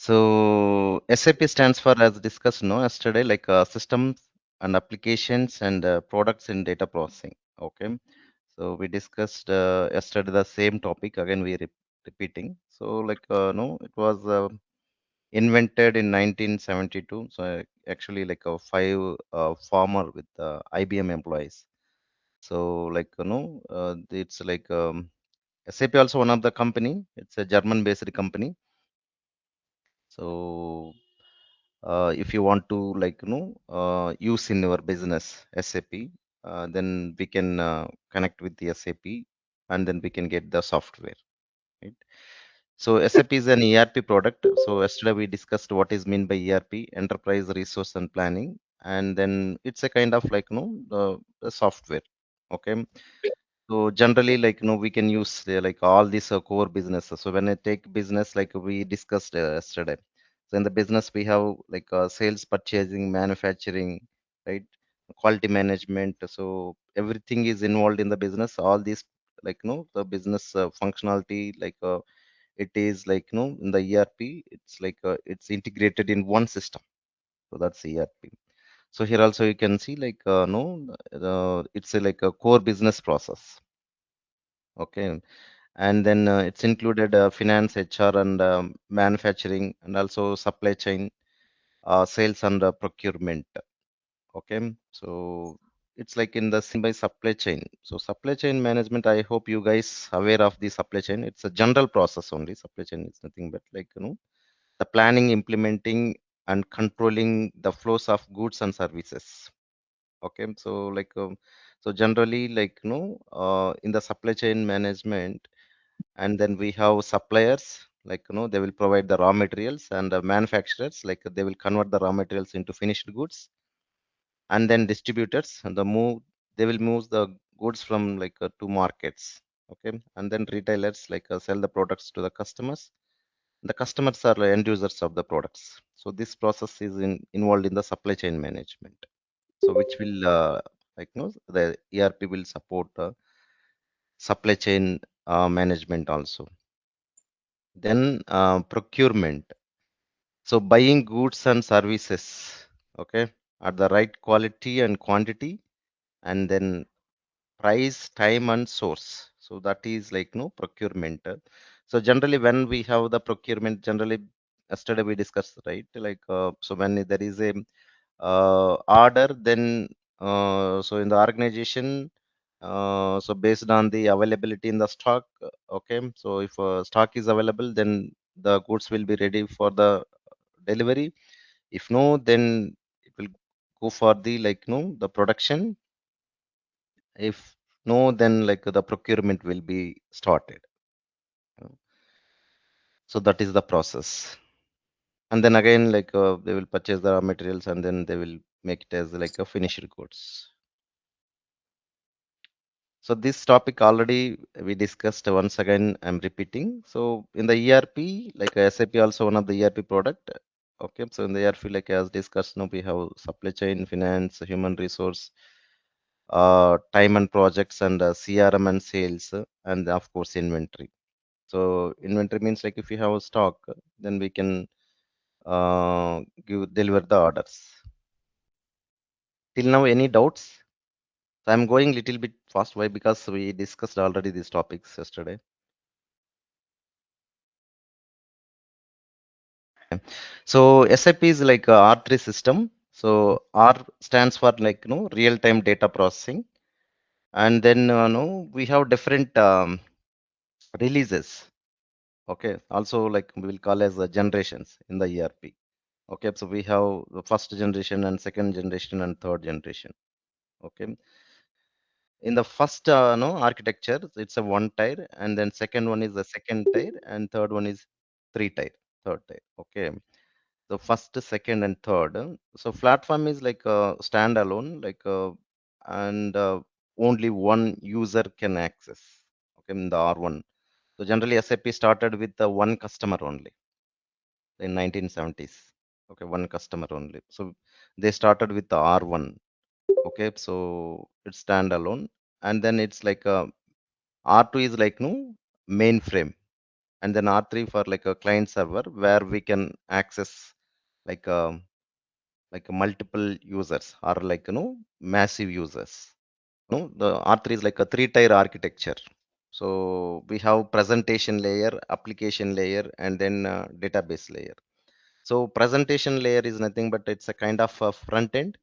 So SAP stands for, as discussed no yesterday, like systems and applications and products in data processing. Okay, so we discussed yesterday the same topic. Again, we repeating. So like no, it was invented in 1972. So actually, like a five farmer with IBM employees. So like it's like SAP also one of the company. It's a German-based company. So if you want to like use in your business SAP, then we can connect with the SAP and then we can get the software, right? So SAP is an ERP product. So yesterday we discussed what is mean by ERP, enterprise resource and planning, and then it's a kind of like the software. Okay. So generally, like we can use like all these core businesses. So when I take business, like we discussed yesterday. So in the business, we have like sales, purchasing, manufacturing, right? Quality management. So everything is involved in the business. All these like the business functionality, like it is like in the ERP, it's like it's integrated in one system. So that's ERP. So here also you can see like no, it's like a core business process. Okay, and then it's included finance, HR, and manufacturing, and also supply chain, sales, and procurement. Okay, so it's like in the by supply chain. So supply chain management, I hope you guys aware of the supply chain. It's a general process only. Supply chain is nothing but like the planning, implementing, and controlling the flows of goods and services. Okay, so like so generally like in the supply chain management, and then we have suppliers like they will provide the raw materials, and manufacturers like they will convert the raw materials into finished goods, and then distributors and they will move the goods from like to markets. Okay, and then retailers like sell the products to the customers. The customers are end users of the products. So this process is involved in the supply chain management, so which will like the ERP will support supply chain management also. Then procurement. So buying goods and services, okay, at the right quality and quantity, and then price, time, and source. So that is like no procurement. So generally, when we have the procurement, generally yesterday we discussed, right? Like so when there is a order, then so in the organization, so based on the availability in the stock, okay. So if stock is available, then the goods will be ready for the delivery. If no, then it will go for the like the production. If no, then like the procurement will be started. So that is the process. And then again, like they will purchase the raw materials and then they will make it as like a finished goods. So this topic already we discussed. Once again, I'm repeating. So in the ERP, like SAP also one of the ERP product. Okay, so in the ERP, like as discussed, now we have supply chain, finance, human resource, time and projects, and CRM and sales, and of course inventory. So inventory means like if you have a stock, then we can deliver the orders. Till now, any doubts? So I'm going little bit fast. Why? Because we discussed already these topics yesterday. So SAP is like a R3 system. So R stands for like real-time data processing, and then no we have different releases. Okay, also like we will call as generations in the ERP. Okay, so we have the first generation and second generation and third generation. Okay, in the first no architecture, it's a one tier, and then second one is the second tier, and third one is three tier, third tier. Okay, so first, second, and third. So platform is like a standalone, like and only one user can access. Okay, in the R1. So generally, SAP started with the one customer only in 1970s. Okay, one customer only. So they started with the R1. Okay, so it's standalone, and then it's like a R2 is like no mainframe, and then R3 for like a client server where we can access like multiple users or like massive users. The R3 is like a three-tier architecture. So we have presentation layer, application layer, and then database layer. So presentation layer is nothing but it's a kind of a front end,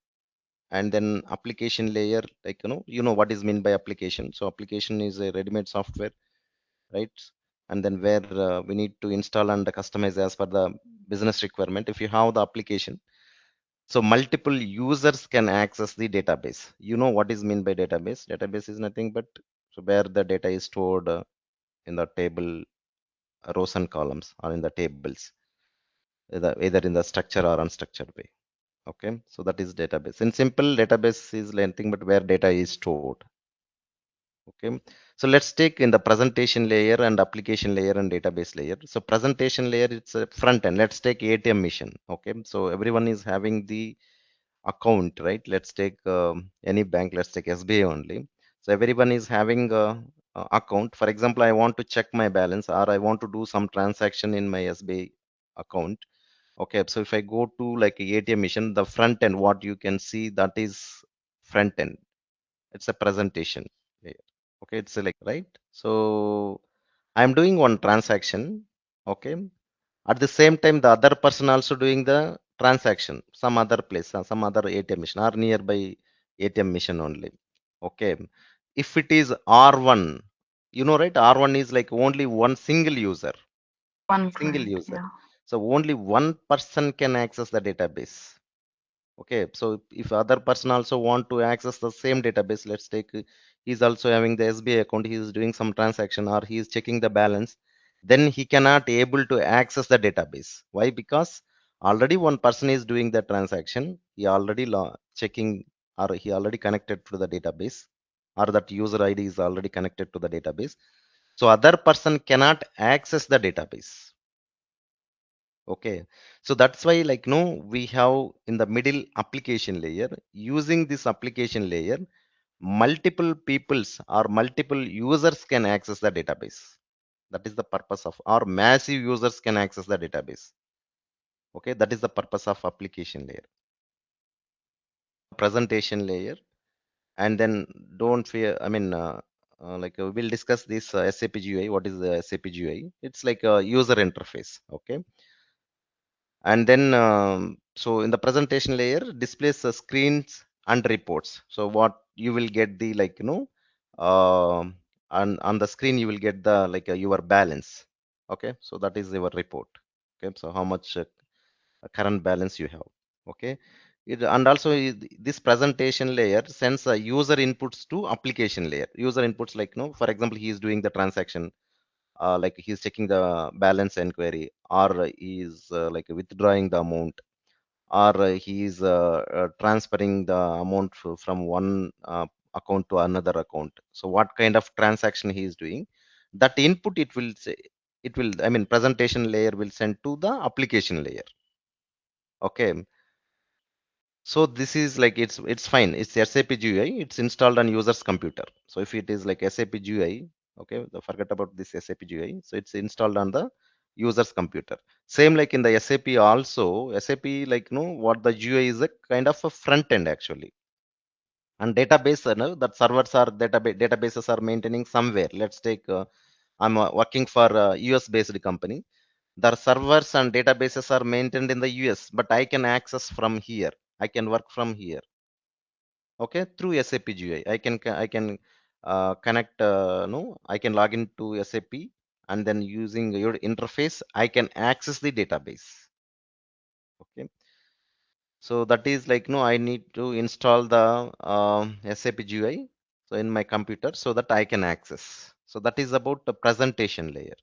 and then application layer, like what is mean by application. So application is a ready-made software, right? And then where we need to install and customize as per the business requirement. If you have the application, so multiple users can access the database. You know what is mean by database? Database is nothing but so where the data is stored in the table rows and columns or in the tables, either in the structure or unstructured way. Okay, so that is database. In simple, database is nothing but where data is stored. Okay, so let's take in the presentation layer and application layer and database layer. So presentation layer, it's a front end. Let's take ATM mission. Okay, so everyone is having the account, right? Let's take any bank. Let's take SBI only. So everyone is having a account. For example, I want to check my balance or I want to do some transaction in my SBI account. Okay, so if I go to like a ATM mission, the front end, what you can see that is front end. It's a presentation layer. Okay, it's like right. So I'm doing one transaction. Okay, at the same time, the other person also doing the transaction, some other place, some other ATM machine or nearby ATM machine only. Okay. If it is R1, right? R1 is like only one single user, One single client, user. yeah. So only one person can access the database. Okay, so if other person also want to access the same database, let's take he's also having the SBI account, he is doing some transaction or he is checking the balance, then he cannot able to access the database. Why? Because already one person is doing the transaction, he already checking or he already connected to the database or that user ID is already connected to the database. So other person cannot access the database. Okay, so that's why like no, we have in the middle application layer, using this application layer, multiple peoples or multiple users can access the database. That is the purpose of, or massive users can access the database. Okay, that is the purpose of application layer. Presentation layer, and then don't fear, I mean, we'll discuss this SAP GUI. What is the SAP GUI? It's like a user interface. Okay, and then so in the presentation layer displays the screens and reports. So what you will get the like on the screen you will get the like your balance. Okay, so that is your report. Okay, so how much current balance you have. Okay, and also this presentation layer sends user inputs to application layer. User inputs like for example, he is doing the transaction, like he's checking the balance inquiry, or he's like withdrawing the amount, or he's transferring the amount from one account to another account. So what kind of transaction he is doing, that input it will say, it will, I mean, presentation layer will send to the application layer. Okay, so this is like it's fine. It's SAP GUI. It's installed on user's computer. So if it is like SAP GUI, okay, forget about this SAP GUI. So it's installed on the user's computer. Same like in the SAP also. SAP like what the GUI is a kind of a front end actually. And database, that servers are databases are maintaining somewhere. Let's take I'm working for a US based company. The servers and databases are maintained in the US, but I can access from here. I can work from here. Okay, through SAP GUI. I can connect. No, I can log into SAP, and then using your interface, I can access the database. Okay, so that is like no, I need to install the SAP GUI so in my computer so that I can access. So that is about the presentation layer.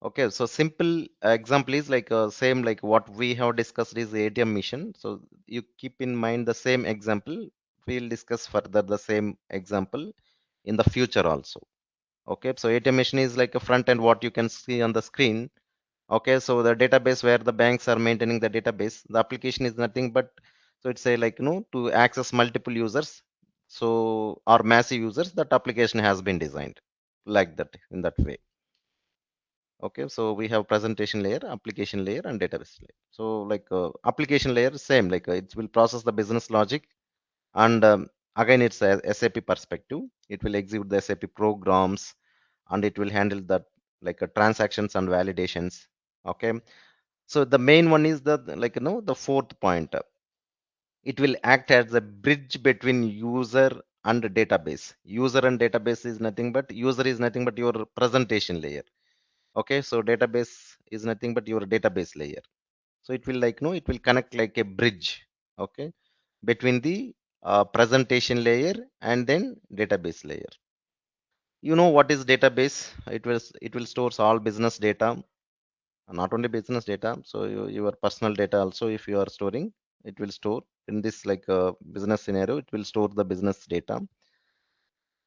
Okay, so simple example is like same like what we have discussed is ATM mission. So you keep in mind the same example. We'll discuss further the same example in the future also. Okay, so ATM machine is like a front end what you can see on the screen. Okay, so the database where the banks are maintaining the database, the application is nothing but so it's a like to access multiple users. So or massive users, that application has been designed like that in that way. Okay, so we have presentation layer, application layer, and database layer. So like application layer, same, like it will process the business logic, and again it's a SAP perspective. It will execute the SAP programs, and it will handle that like transactions and validations. Okay, so the main one is the like the fourth point. It will act as a bridge between user and database. User and database is nothing but user is nothing but your presentation layer. Okay, so database is nothing but your database layer. So it will like it will connect like a bridge. Okay, between the presentation layer and then database layer. You know what is database? It will stores all business data, not only business data. So your personal data also, if you are storing, it will store in this like business scenario. It will store the business data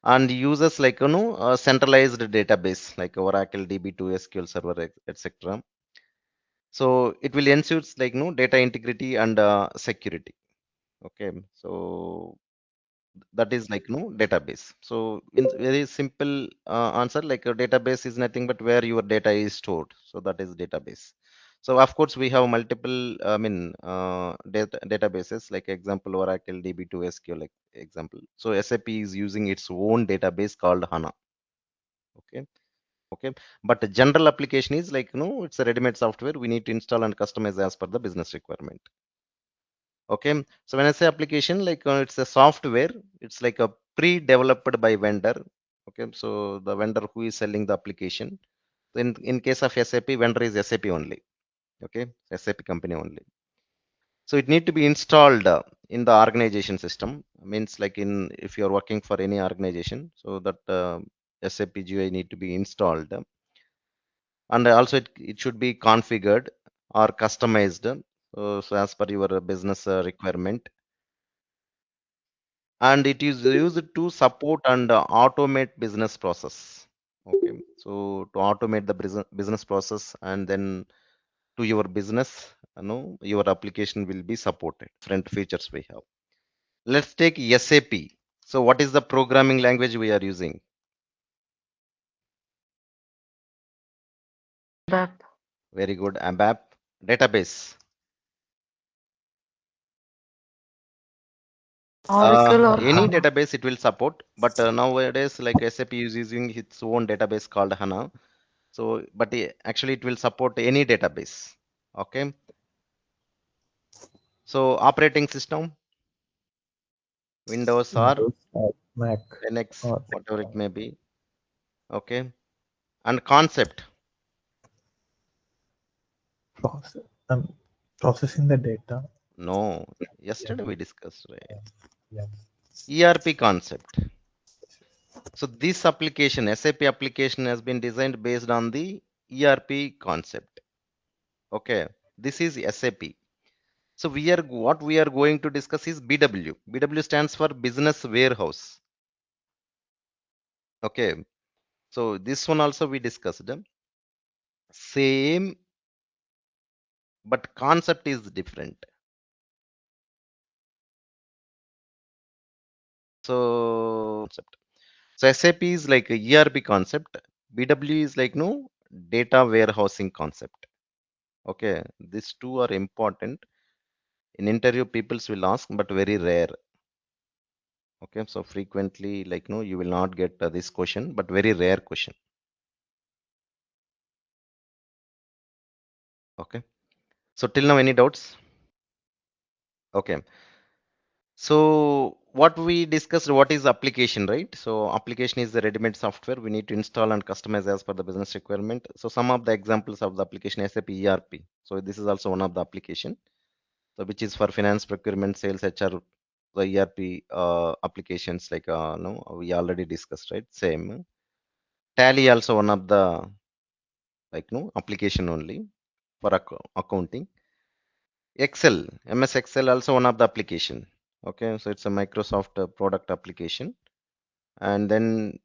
and uses like a centralized database like Oracle DB2 SQL Server etc. So it will ensure like data integrity and security. Okay, so that is like database. So in very simple answer, like a database is nothing but where your data is stored. So that is database. So of course we have multiple databases, like example Oracle DB2 SQL like example. So SAP is using its own database called HANA. Okay, okay, but the general application is like it's a ready-made software we need to install and customize as per the business requirement. Okay, so when I say application, like it's a software, it's like a pre-developed by vendor. Okay, so the vendor who is selling the application. In case of SAP, vendor is SAP only. Okay, SAP company only. So it need to be installed in the organization system. Means like in if you are working for any organization, so that SAP GUI need to be installed, and also it should be configured or customized. So as per your business requirement, and it is used to support and automate business process. Okay, so to automate the business process, and then to your business, your application will be supported. Different features we have. Let's take SAP. So what is the programming language we are using? BAP. Very good. ABAP. Database. Oracle or Any HANA. database it will support, but nowadays like SAP is using its own database called HANA. So, but actually it will support any database. Okay. So operating system, Windows or Windows or Mac Linux, or whatever it may be. Okay. And concept, process, processing the data. no. Yeah, Yesterday we discussed, right? yeah. ERP concept. So this application, SAP application has been designed based on the ERP concept. Okay. This is SAP. So what we are going to discuss is BW. BW stands for Business Warehouse. Okay. So this one also we discussed. Same, but concept is different. So concept. So SAP is like a ERP concept. BW is like no data warehousing concept. Okay, these two are important. In interview, peoples will ask, but very rare. Okay, so frequently, like no, you will not get this question, but very rare question. Okay, so till now, any doubts? Okay, so what we discussed, what is application, right? So application is the ready-made software we need to install and customize as per the business requirement. So some of the examples of the application SAP ERP. So this is also one of the application. So which is for finance, procurement, sales, HR, the ERP applications like no, we already discussed, right? Same. Tally also one of the like no application only for accounting. Excel, MS Excel also one of the application. Okay, so it's a Microsoft product application, and then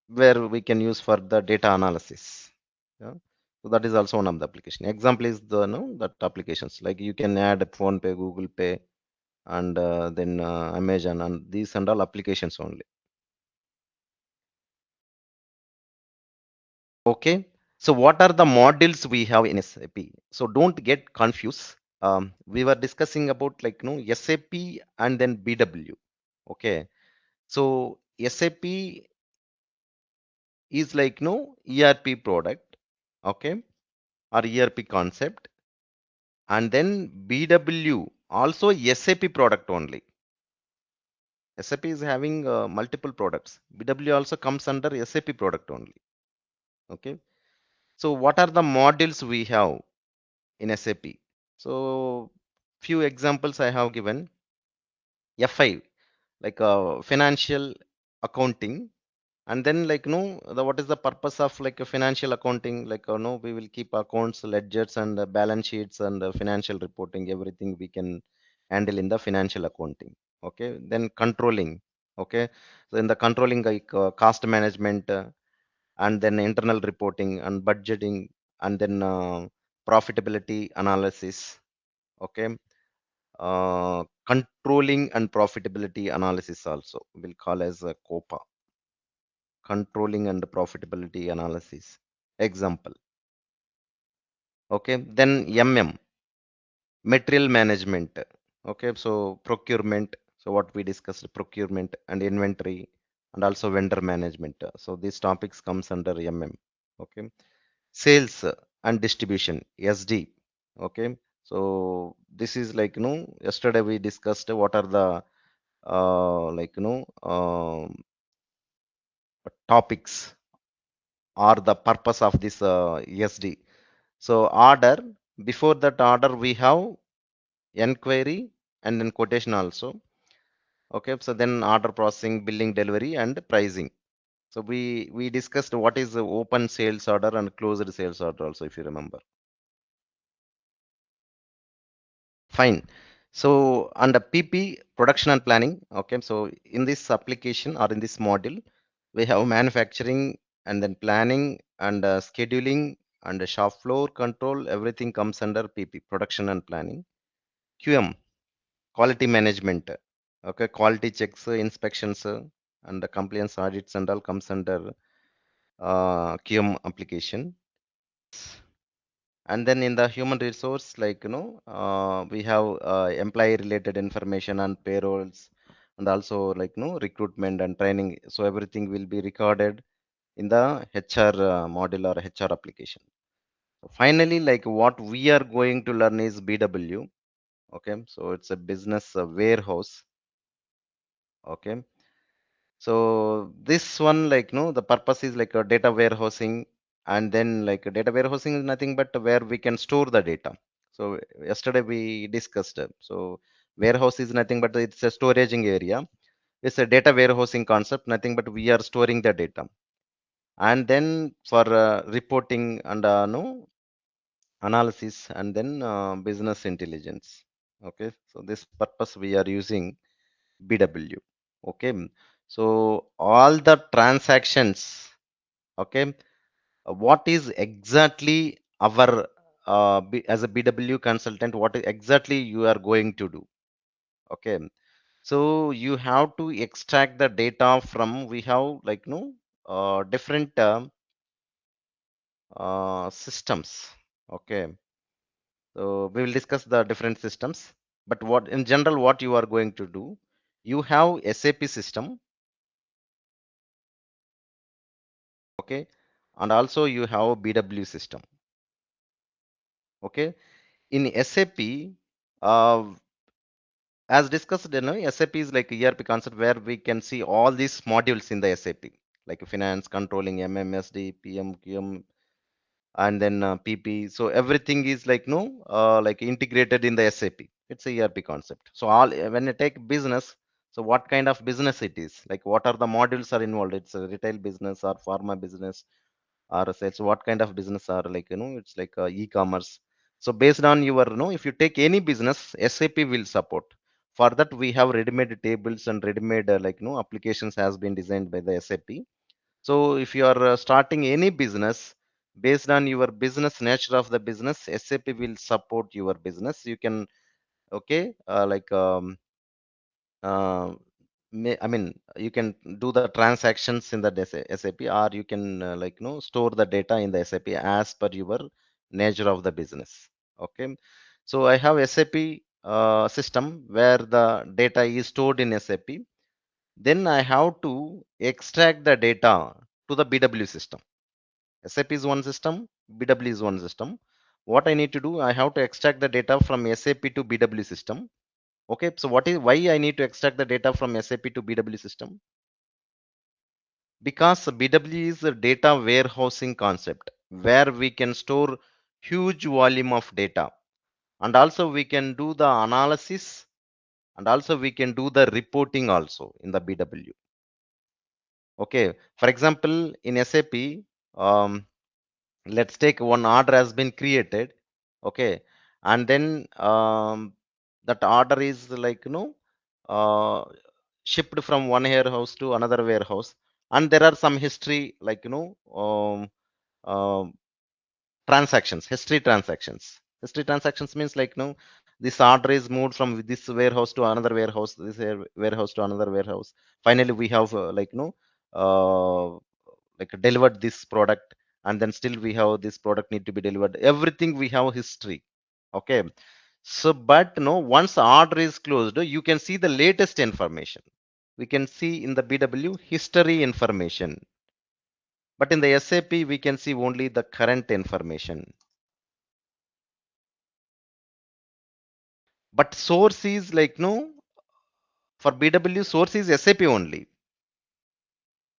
where we can use for the data analysis. Yeah. So that is also one of the application. Example is the no that applications like you can add Phone Pay, Google Pay, and then Amazon, and these and all applications only. Okay. So what are the modules we have in SAP? So don't get confused. We were discussing about like SAP and then BW. Okay. So SAP is like ERP product, okay, or ERP concept, and then BW also SAP product only. SAP is having multiple products. BW also comes under SAP product only. Okay. So what are the modules we have in SAP? So few examples I have given. FI, like financial accounting, and then like what is the purpose of like a financial accounting? Like we will keep accounts, ledgers, and balance sheets and financial reporting. Everything we can handle in the financial accounting. Okay. Then controlling. Okay. So in the controlling, like cost management, and then internal reporting and budgeting, and then profitability analysis. Okay. Controlling and profitability analysis also will call as a COPA, controlling and profitability analysis. Example. Okay. Then material management. Okay. So procurement. So what we discussed, procurement and inventory, and also vendor management. So these topics comes under Okay. Sales and distribution, SD. Okay. So this is like yesterday we discussed what are the like topics or the purpose of this SD. So order, before that order we have enquiry and then quotation also. Okay, so then order processing, billing, delivery, and pricing. So we discussed what is the open sales order and closed sales order also, if you remember. Fine. So under PP, production and planning. Okay, so in this application or in this module, we have manufacturing and then planning and scheduling and the shop floor control. Everything comes under PP, production and planning. QM, quality management. Okay, quality checks, inspections, and the compliance audits and all comes under QM application. And then in the human resource, like we have employee related information and payrolls, and also like recruitment and training. So everything will be recorded in the HR module or HR application. So finally, like what we are going to learn is BW. Okay, so it's a business warehouse. Okay, so this one, like, the purpose is like a data warehousing, and then like data warehousing is nothing but where we can store the data. So yesterday we discussed. So warehouse is nothing but it's a storaging area. It's a data warehousing concept, nothing but we are storing the data. And then for reporting and no analysis, and then business intelligence. Okay, so this purpose we are using BW. Okay, so all the transactions. Okay, what is exactly our as a BW consultant? What exactly you are going to do? Okay, so you have to extract the data from. We have like different systems. Okay, so we will discuss the different systems. But what in general, what you are going to do? You have SAP system. Okay, and also you have BW system. Okay, in SAP, uh, as discussed, SAP is like ERP concept where we can see all these modules in the SAP, like finance, controlling, MMSD, PM, QM, and then PP. So everything is like like integrated in the SAP. It's a ERP concept. So all when you take business, so what kind of business it is? Like what are the modules are involved? It's a retail business or pharma business or sales. What kind of business are like it's like e-commerce. So based on your if you take any business, SAP will support. For that we have ready-made tables and ready-made like applications has been designed by the SAP. So if you are starting any business, based on your business nature of the business, SAP will support your business. You can okay like uh, I mean, you can do the transactions in the SAP, or you can store the data in the SAP as per your nature of the business. Okay, so I have SAP system where the data is stored in SAP. Then I have to extract the data to the BW system. SAP is one system, BW is one system. What I need to do, I have to extract the data from SAP to BW system. Okay, so why I need to extract the data from SAP to BW system? Because BW is a data warehousing concept where we can store huge volume of data, and also we can do the analysis, and also we can do the reporting also in the BW. Okay, for example, in SAP, um, let's take one order has been created. Okay, and then that order is uh, shipped from one warehouse to another warehouse, and there are some history um, history transactions means this order is moved from this warehouse to another warehouse, this warehouse to another warehouse. Finally we have uh, delivered this product, and then still we have this product need to be delivered, everything we have history. Okay, so but no, once order is closed, you can see the latest information. We can see in the BW history information, but in the SAP we can see only the current information. But source is for BW source is SAP only.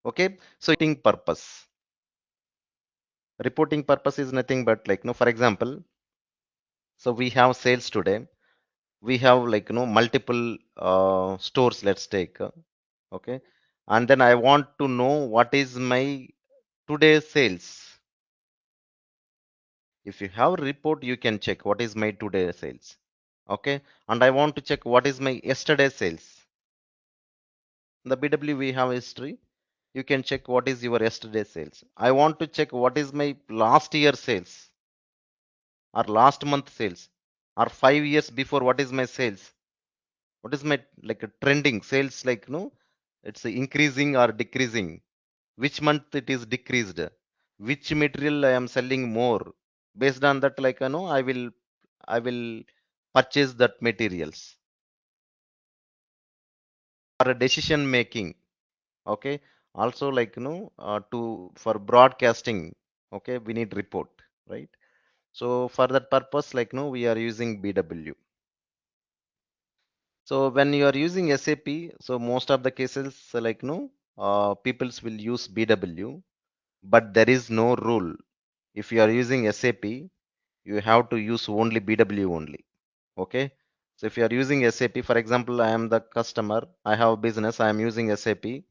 Okay, so reporting purpose is nothing but for example, so we have sales today, we have multiple stores, let's take okay, and then I want to know what is my today's sales. If you have a report, you can check what is my today sales. Okay, and I want to check what is my yesterday sales. In the BW we have history. You can check what is your yesterday sales. I want to check what is my last year sales, or last month sales, or 5 years before what is my sales. What is my trending sales, it's increasing or decreasing. Which month it is decreased. Which material I am selling more. Based on that, I will purchase that materials. For a decision making. Okay, also to for broadcasting. Okay, we need report, right? So for that purpose, we are using BW. So when you are using SAP, so most of the cases peoples will use BW, but there is no rule. If you are using SAP, you have to use only BW only. Okay, so if you are using SAP, for example, I am the customer, I have a business, I am using SAP.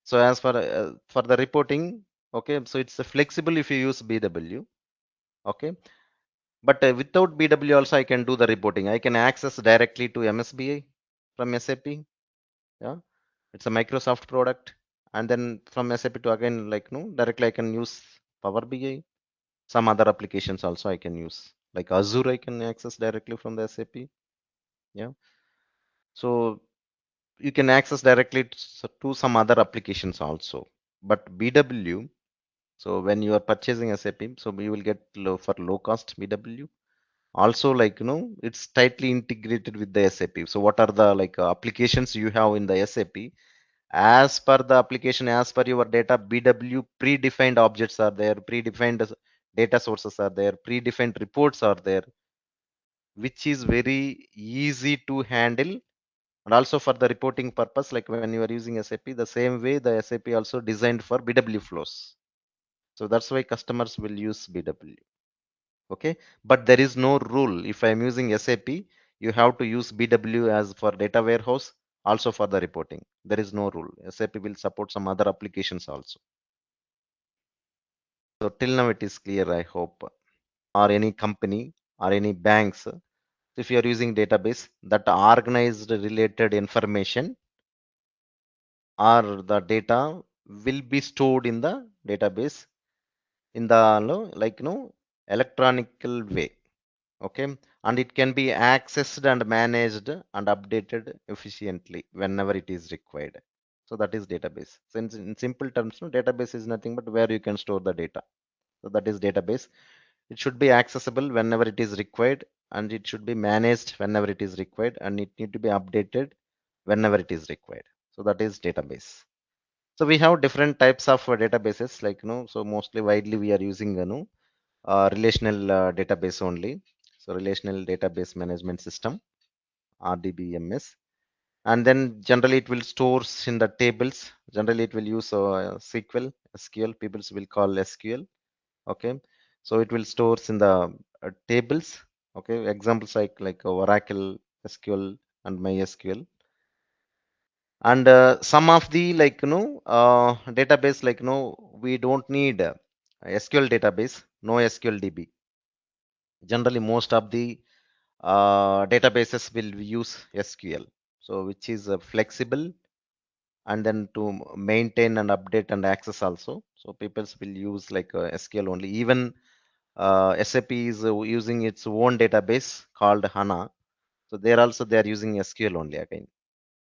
So as for the reporting, okay, so it's flexible if you use BW. Okay, but without BW also I can do the reporting. I can access directly to MSBI from SAP. Yeah, it's a Microsoft product, and then from SAP to again no directly I can use Power BI. Some other applications also I can use, like Azure I can access directly from the SAP. Yeah, so you can access directly to some other applications also. But BW, so when you are purchasing SAP, so you will get for low cost BW. Also, it's tightly integrated with the SAP. So what are the applications you have in the SAP? As per the application, as per your data, BW predefined objects are there, predefined data sources are there, predefined reports are there, which is very easy to handle. And also for the reporting purpose, like when you are using SAP, the same way the SAP also designed for BW flows. So that's why customers will use BW. Okay, but there is no rule. If I'm using SAP, you have to use BW as for data warehouse, also for the reporting. There is no rule. SAP will support some other applications also. So till now it is clear, I hope. Or any company or any banks, if you are using database, that organized related information or the data will be stored in the database in the electronical way. Okay, and it can be accessed and managed and updated efficiently whenever it is required. So that is database. Since in simple terms, no, database is nothing but where you can store the data. So that is database. It should be accessible whenever it is required, and it should be managed whenever it is required, and it need to be updated whenever it is required. So that is database. So we have different types of databases, like so mostly widely we are using relational database only. So relational database management system, RDBMS. And then generally it will stores in the tables. Generally it will use SQL, SQL. People will call SQL. Okay, so it will stores in the tables. Okay, examples like Oracle, SQL, and MySQL. And some of the database we don't need SQL database, no SQL DB. Generally most of the databases will use SQL, so which is flexible, and then to maintain and update and access also. So people will use SQL only. Even SAP is using its own database called HANA. So there also they are using SQL only again.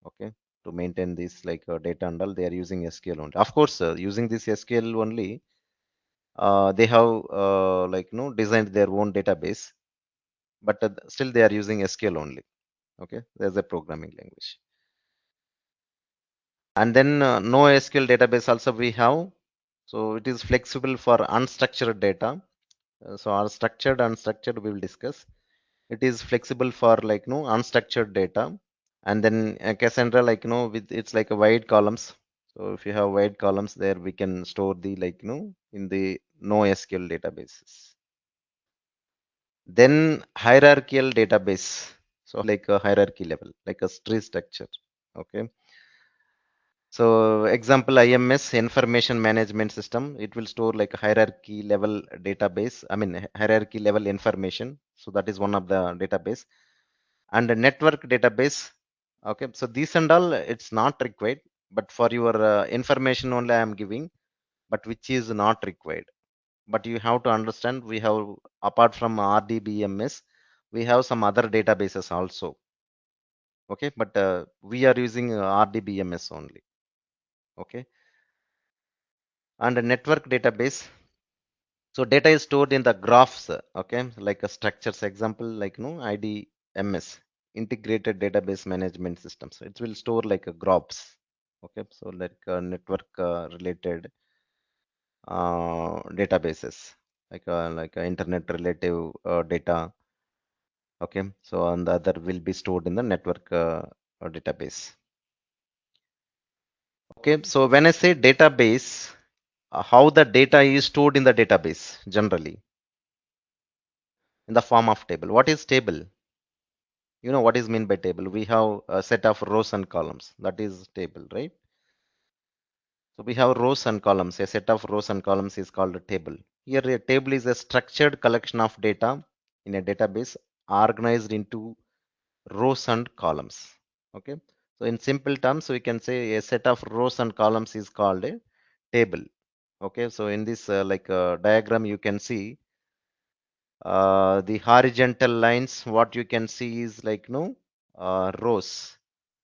Okay, to maintain this data and all, they are using SQL only. Of course, using this SQL only, they have designed their own database, but still they are using SQL only. Okay, there's a programming language. And then NoSQL database also we have. So it is flexible for unstructured data. So our structured, unstructured we will discuss. It is flexible for unstructured data. And then Cassandra, with it's like a wide columns. So if you have wide columns there, we can store the in the NoSQL databases. Then hierarchical database. So like a hierarchy level, like a tree structure. Okay. So example IMS, information management system, it will store like a hierarchy level database. I mean hierarchy level information. So that is one of the database. And a network database. Okay, so these and all it's not required, but for your information only I am giving, but which is not required. But you have to understand we have, apart from RDBMS, we have some other databases also. Okay, but we are using RDBMS only. Okay, and a network database. So data is stored in the graphs, okay, like a structures. Example, IDMS, integrated database management system. So it will store like a graphs. Okay, so like network related databases, like internet relative data. Okay, so and the other will be stored in the network database. Okay, so when I say database, how the data is stored in the database generally in the form of table. What is table? You know what is mean by table? We have a set of rows and columns. That is table, right? So we have rows and columns. A set of rows and columns is called a table. Here, a table is a structured collection of data in a database organized into rows and columns. Okay. So in simple terms, we can say a set of rows and columns is called a table. Okay. So in this diagram, you can see the horizontal lines. What you can see is rows,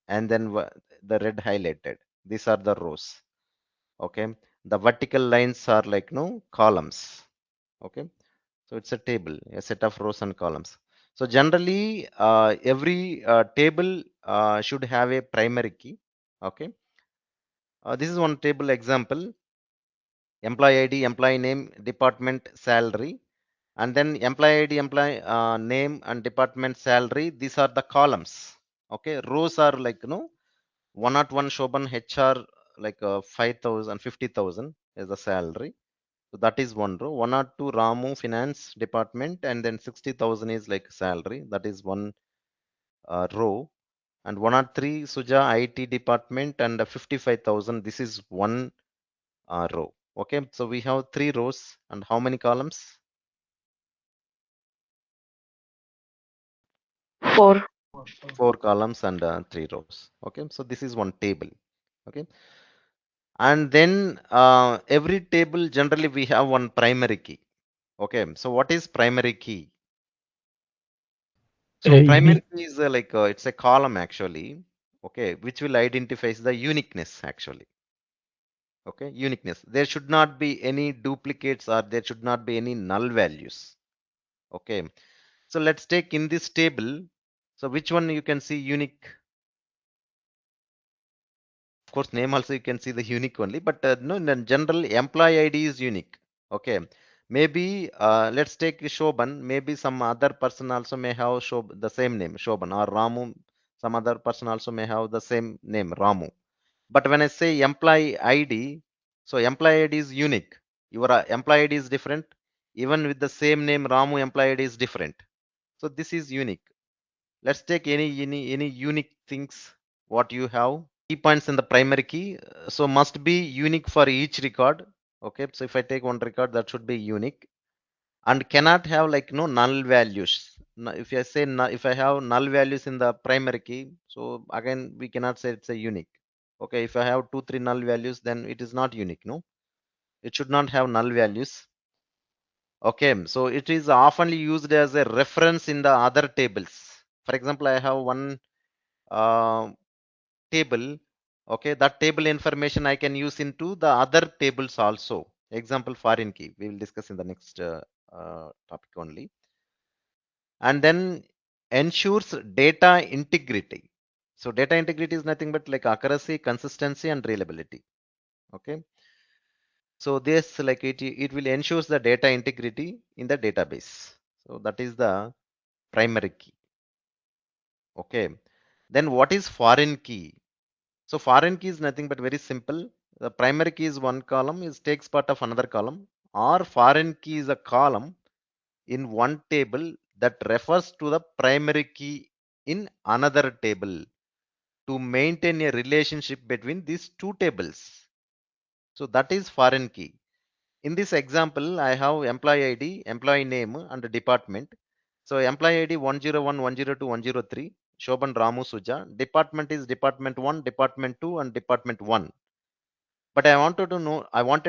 and then the red highlighted, these are the rows. Okay, the vertical lines are columns. Okay, so it's a table, a set of rows and columns. So generally every table should have a primary key. Okay, this is one table example: employee ID, employee name, department, salary. And then employee ID, employee name, and department, salary, these are the columns. Okay, rows are 101 Shoban HR, 5,000, 50,000 is the salary. So that is one row. 102 Ramu finance department, and then 60,000 is like salary. That is one row. And 103 Suja IT department, and 55,000. This is one row. Okay, so we have three rows and how many columns? Four. Four columns and three rows. Okay, so this is one table. Okay, and then every table generally we have one primary key. Okay, so what is primary key? So primary unique. key is it's a column actually, okay, which will identify the uniqueness actually. Okay, uniqueness. There should not be any duplicates or there should not be any null values. Okay, so let's take in this table. So which one you can see unique? Of course, name also you can see the unique only, but no, in general, employee ID is unique. Okay, maybe let's take Shoban. Maybe some other person also may have the same name, Shoban or Ramu. Some other person also may have the same name, Ramu. But when I say employee ID, so employee ID is unique. Your employee ID is different. Even with the same name, Ramu employee ID is different. So this is unique. Let's take any unique things what you have. Key points in the primary key. So must be unique for each record. Okay. So if I take one record, that should be unique and cannot have like no null values. If I say if I have null values in the primary key, so again we cannot say it's a unique. Okay, if I have two, three null values, then it is not unique. No, it should not have null values. Okay, so it is often used as a reference in the other tables. For example, I have one uh, table. Okay, that table information I can use into the other tables also. Example, foreign key. We will discuss in the next topic only. And then ensures data integrity. So data integrity is nothing but like accuracy, consistency, and reliability. Okay. So this it will ensures the data integrity in the database. So that is the primary key. Okay. Then what is foreign key? So foreign key is nothing but very simple. The primary key is one column, is takes part of another column, or foreign key is a column in one table that refers to the primary key in another table to maintain a relationship between these two tables. So that is foreign key. In this example, I have employee ID, employee name, and department. So employee ID 101, 102, 103, Shoban Ramu Suja. Department is department 1, department 2, and department 1. But I wanted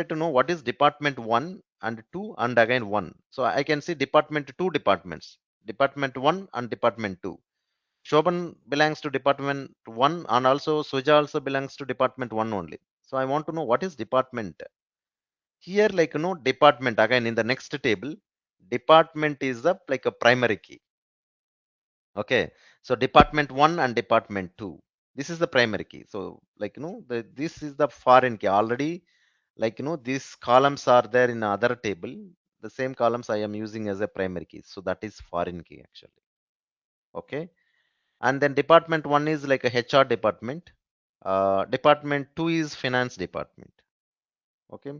to know what is department 1 and 2 and again 1. So I can see department 2 departments, department 1 and department 2. Shoban belongs to department 1 and also Suja also belongs to department 1 only. So I want to know what is department. Here department again in the next table, department is the like a primary key. Okay. So department 1 and department 2. This is the primary key. So this is the foreign key already. These columns are there in other table. The same columns I am using as a primary key. So that is foreign key actually. Okay. And then department 1 is like a HR department. Department 2 is finance department. Okay.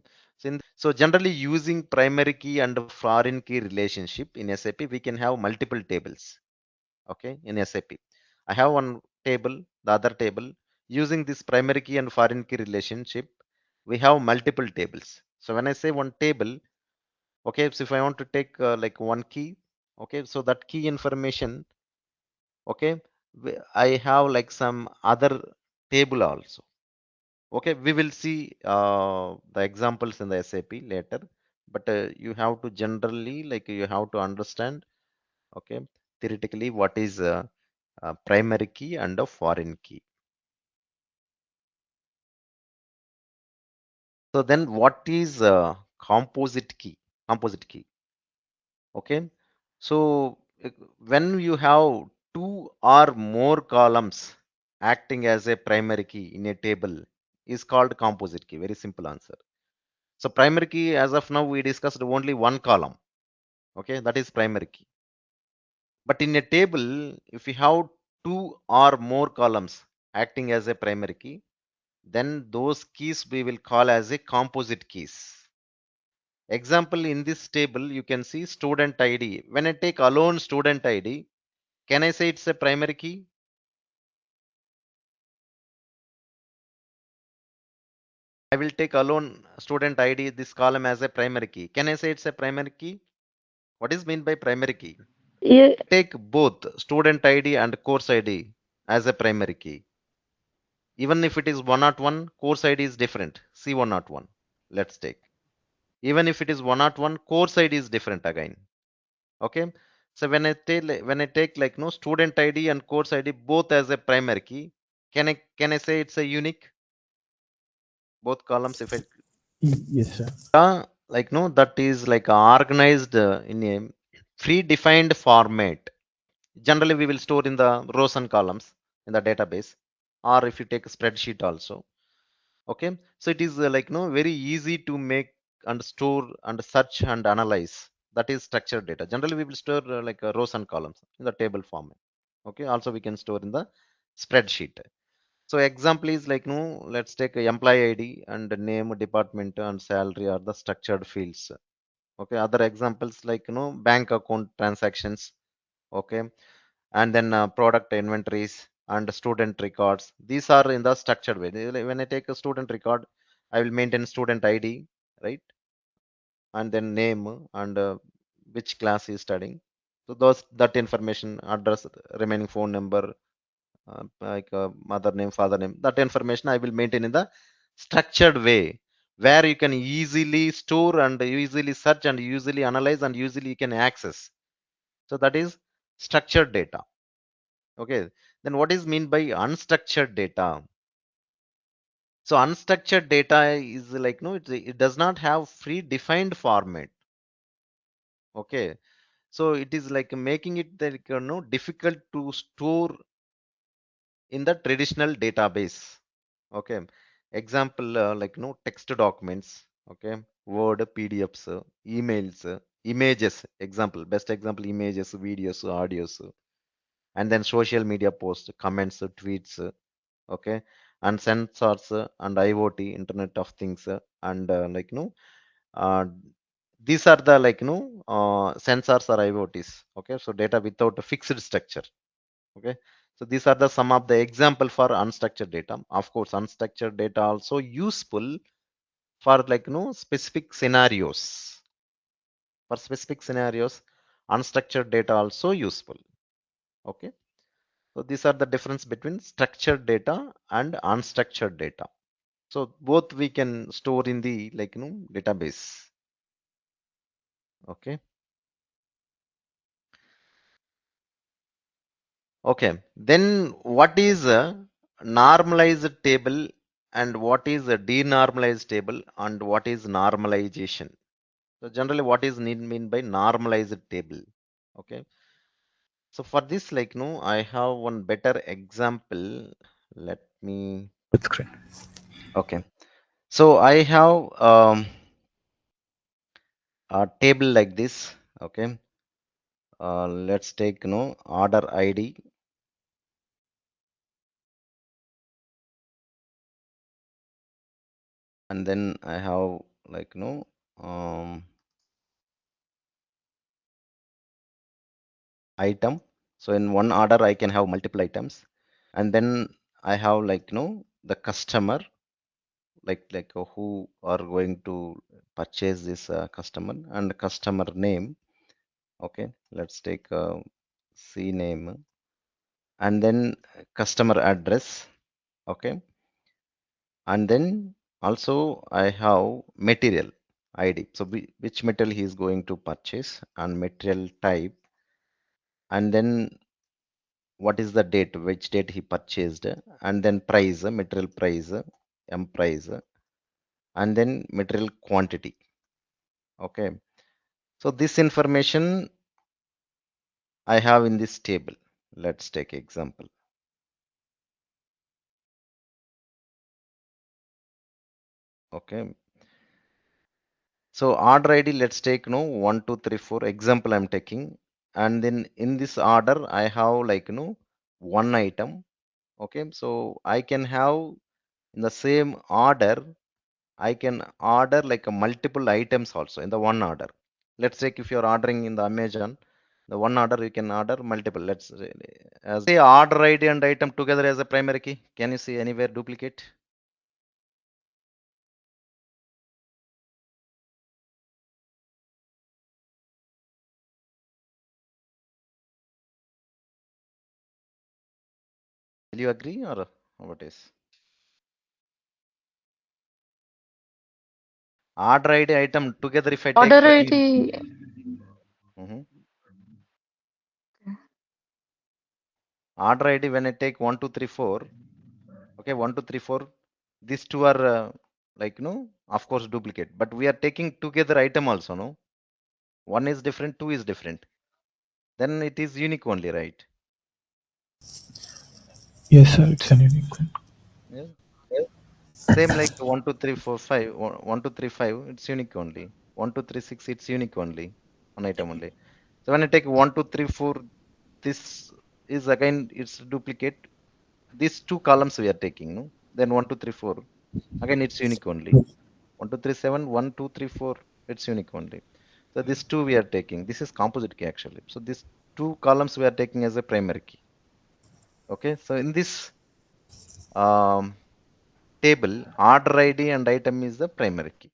So generally using primary key and foreign key relationship in SAP, we can have multiple tables. Okay. In SAP, I have one table, the other table. Using this primary key and foreign key relationship, we have multiple tables. So when I say one table, okay, so if I want to take like one key, okay, so that key information, okay, I have like some other table also. Okay, we will see the examples in the SAP later, but you have to generally you have to understand, okay, theoretically what is a primary key and a foreign key. So then what is composite key? Composite key. Okay. So when you have two or more columns acting as a primary key in a table is called composite key. Very simple answer. So primary key as of now we discussed only one column. Okay, that is primary key. But in a table, if you have two or more columns acting as a primary key, then those keys we will call as a composite keys. Example, in this table, you can see student ID. When I take alone student ID, can I say it's a primary key? I will take alone student ID, this column as a primary key. Can I say it's a primary key? What is meant by primary key? Yeah, Take both student ID and course ID as a primary key. Even if it is 101, course ID is different. C101. Let's take. Even if it is 101, course ID is different again. Okay. So when I take like no student ID and course ID both as a primary key, can I say it's a unique both columns if I Yes, sir. like no that is like organized in a predefined format. Generally we will store in the rows and columns in the database, or if you take a spreadsheet also. Okay, so it is like no very easy to make and store and search and analyze. That is structured data. Generally we will store like rows and columns in the table format. Okay, also we can store in the spreadsheet. So example is like no let's take a employee ID and name, department and salary are the structured fields. Okay, other examples like bank account transactions. Okay, and then product inventories and student records, these are in the structured way. When I take a student record, I will maintain student ID, right? And then name and which class he is studying. So those that information, address, remaining phone number, like mother name, father name, that information I will maintain in the structured way, where you can easily store and easily search and easily analyze and easily you can access. So that is structured data. Okay, then what is mean by unstructured data? So unstructured data is like no, it does not have predefined format. Okay, so it is like making it like difficult to store in the traditional database. Okay, example like text documents. Okay, Word, PDFs, emails, images. Example, best example, images, videos, audios, and then social media posts, comments, tweets. Okay, and sensors and IoT, Internet of Things, and like uh, these are the like sensors or IoTs. Okay, so data without a fixed structure. Okay, so these are the some of the example for unstructured data. Of course, unstructured data also useful for like specific scenarios. For specific scenarios, unstructured data also useful. Okay, so these are the difference between structured data and unstructured data. So both we can store in the like database. Okay. Okay. Then what is a normalized table and what is a denormalized table and what is normalization? So generally what is mean by normalized table? Okay. So for this like I have one better example. Let me Good screen. okay. So I have a table like this. Okay. Let's take order ID, and then I have like item. So in one order I can have multiple items, and then I have like the customer, like who are going to purchase this customer, and customer name. Okay, let's take C name, and then customer address. Okay, and then also I have material ID. So which material he is going to purchase and material type, and then what is the date, which date he purchased, and then price, material price, M price, and then material quantity. Okay, so this information I have in this table. Let's take example. Okay, so order ID, let's take 1 2 3 4 example I'm taking, and then in this order I have like one item. Okay, so I can have in the same order, I can order like a multiple items also in the one order. Let's take if you're ordering in the Amazon, the one order you can order multiple. Let's say, as say order ID and item together as a primary key. Can you see anywhere duplicate? Will you agree or what is? Order ID item together if I take Order the ID, Mhm. Order ID, when I take 1, 2, 3, 4, okay, 1, 2, 3, 4, these two are like, of course, duplicate, but we are taking together item also, no? One is different, two is different. Then it is unique only, right? Yes, sir. It's an unique one. Yeah. Same like 1, 2, 3, 4, 5, 1, 2, 3, 5, it's unique only. 1, 2, 3, 6, it's unique only. One item only. So when I take 1, 2, 3, 4, this is again, it's duplicate. These two columns we are taking, no? Then 1, 2, 3, 4. Again, it's unique only. 1, 2, 3, 7, 1, 2, 3, 4. It's unique only. So these two we are taking. This is composite key actually. So these two columns we are taking as a primary key. Okay. So in this um, table, order ID and item is the primary key.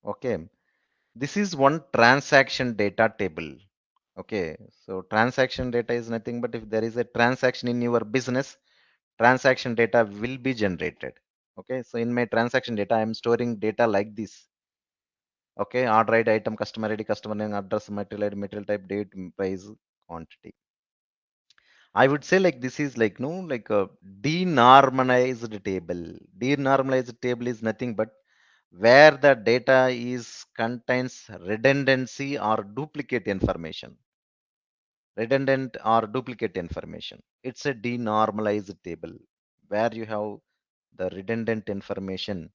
Okay. This is one transaction data table. Okay. So transaction data is nothing but if there is a transaction in your business, transaction data will be generated. Okay. So in my transaction data, I am storing data like this. Okay. Order ID, item, customer ID, customer name, address, material ID, material type, date, price, quantity. I would say like this is like no like a denormalized table. Denormalized table is nothing but where the data is contains redundancy or duplicate information. Redundant or duplicate information. It's a denormalized table where you have the redundant information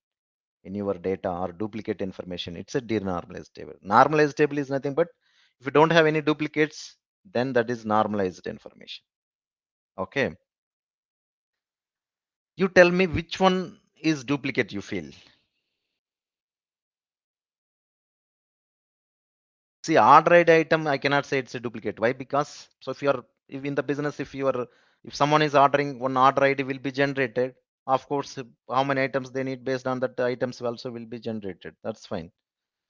in your data or duplicate information. It's a denormalized table. Normalized table is nothing but if you don't have any duplicates, then that is normalized information. Okay. You tell me which one is duplicate you feel. See, order ID item, I cannot say it's a duplicate. Why? Because so if in the business, if someone is ordering, one order ID will be generated. Of course, how many items they need based on that items also will be generated. That's fine.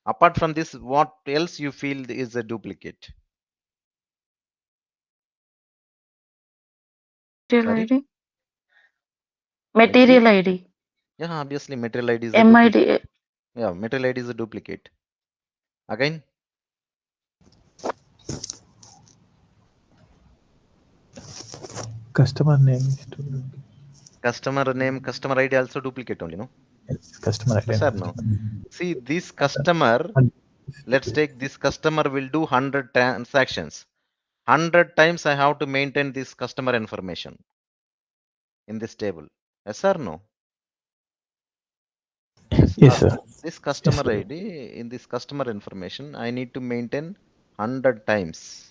Apart from this, what else you feel is a duplicate? Material Sorry, ID. material. Material ID. Yeah, obviously material ID is a duplicate. MID. Yeah, material ID is a duplicate. Again, Customer name is to customer name, customer ID also duplicate only, no? yes, customer Yes or identity. no? See, this customer, And let's take this customer will do 100 transactions. 100 times I have to maintain this customer information in this table. Yes or no? Yes. yes, sir. This Yes, customer sir. ID in this customer information, I need to maintain 100 times.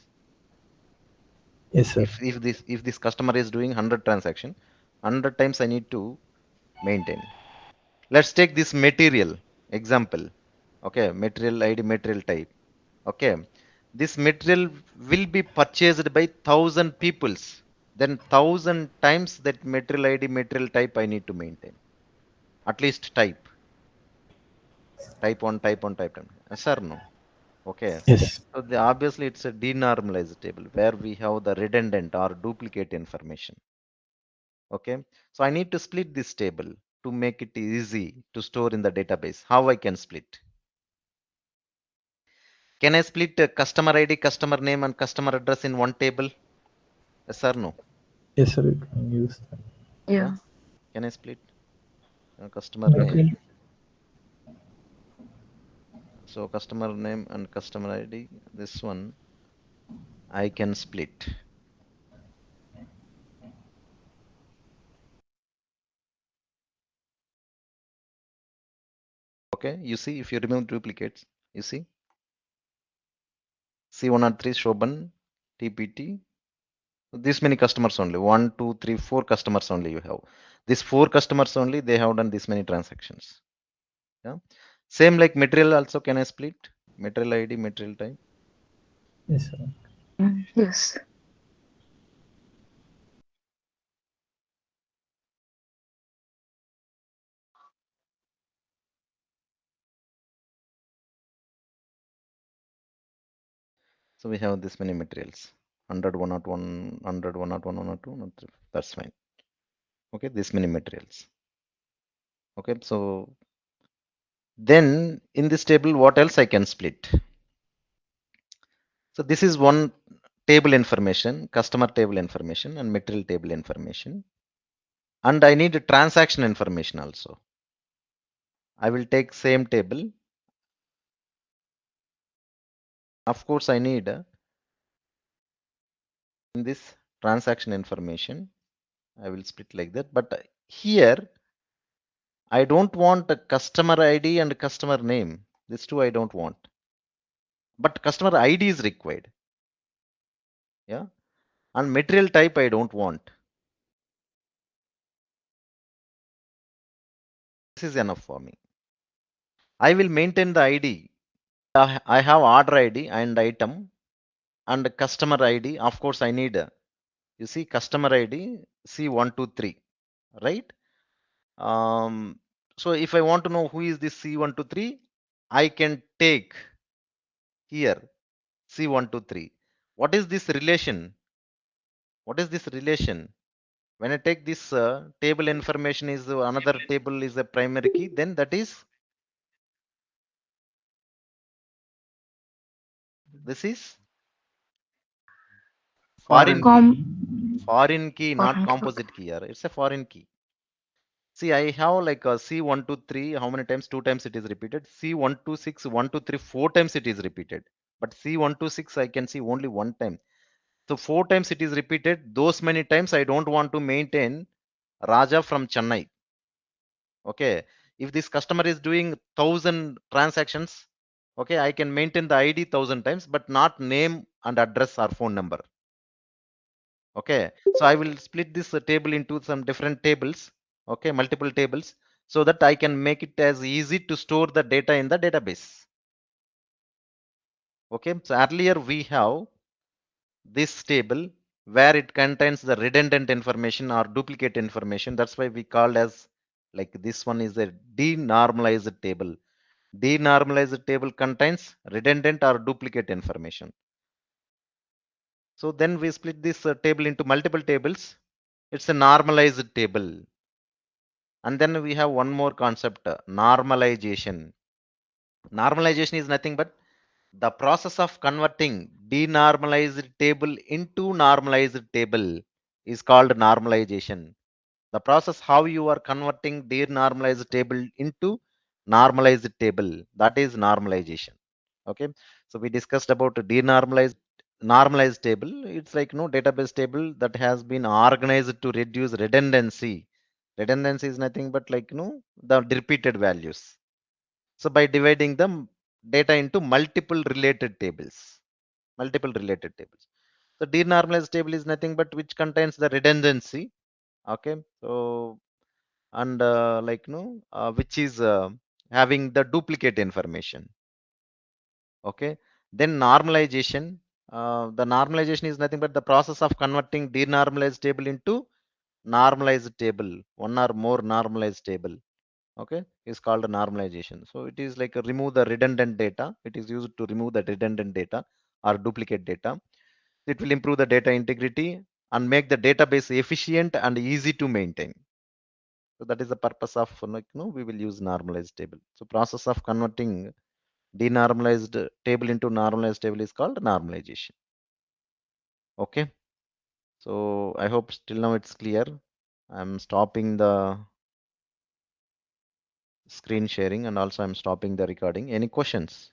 Yes, sir. If this customer is doing 100 transaction, 100 times I need to maintain. Let's take this material example. Okay, material ID, material type. Okay, this material will be purchased by 1,000 peoples. Then 1,000 times that material ID, material type I need to maintain. At least type 1, type 1, type 2. Yes or no? Okay. Yes. So obviously it's a denormalized table where we have the redundant or duplicate information. Okay. So I need to split this table to make it easy to store in the database. How I can split? Can I split customer ID, customer name, and customer address in one table? Yes or no? Yes, sir. You can use that. Yeah. Yeah. Can I split customer name? Material. So customer name and customer ID. This one I can split. Okay. You see, if you remove duplicates, you see C103 Shoban TPT. This many customers only. One, two, three, four customers only you have. These four customers only they have done this many transactions. Yeah. Same like material also can I split? Material ID, material type. Yes, sir. Yes. So we have this many materials. 100, 101, 100, 101, 102, 103. That's fine. Okay, this many materials. Okay, so then in this table, what else I can split? So this is one table information, customer table information, and material table information. And I need a transaction information also. I will take same table. Of course, I need in this transaction information. I will split like that. But here, I don't want a customer ID and customer name. These two I don't want. But customer ID is required. Yeah. And material type I don't want. This is enough for me. I will maintain the ID. I have order ID and item and customer ID. Of course, I need, you see, customer ID C123, right? So if I want to know who is this C123, I can take here C123. What is this relation? What is this relation? When I take this table information is another table is a primary key, then that is, this is foreign Foreign key. key. Foreign key, not Foreign code. composite key here. It's a foreign key. See, I have like a C123, how many times? Two times it is repeated. C126, 123, four times it is repeated. But C126, I can see only one time. So four times it is repeated. Those many times I don't want to maintain Raja from Chennai. Okay. If this customer is doing 1,000 transactions, okay, I can maintain the ID 1,000 times, but not name and address or phone number. Okay. So I will split this table into some different tables. Okay. Multiple tables so that I can make it as easy to store the data in the database. Okay. So earlier we have this table where it contains the redundant information or duplicate information. That's why we called as like this one is a denormalized table. Denormalized table contains redundant or duplicate information. So then we split this table into multiple tables. It's a normalized table. And then we have one more concept, normalization. Normalization is nothing but the process of converting denormalized table into normalized table is called normalization. The process how you are converting denormalized table into normalized table, that is normalization. Okay. So we discussed about denormalized normalized table. It's like no database table that has been organized to reduce redundancy. Redundancy is nothing but like the repeated values. So by dividing the data into multiple related tables, multiple related tables. So denormalized table is nothing but which contains the redundancy. Okay. So and which is having the duplicate information. Okay. Then normalization. The normalization is nothing but the process of converting denormalized table into normalized table, one or more normalized table. Okay, is called a normalization. So it is like a remove the redundant data. It is used to remove the redundant data or duplicate data. It will improve the data integrity and make the database efficient and easy to maintain. So that is the purpose of we will use normalized table. So process of converting denormalized table into normalized table is called normalization. Okay. So I hope till now it's clear. I'm stopping the screen sharing and also I'm stopping the recording. Any questions?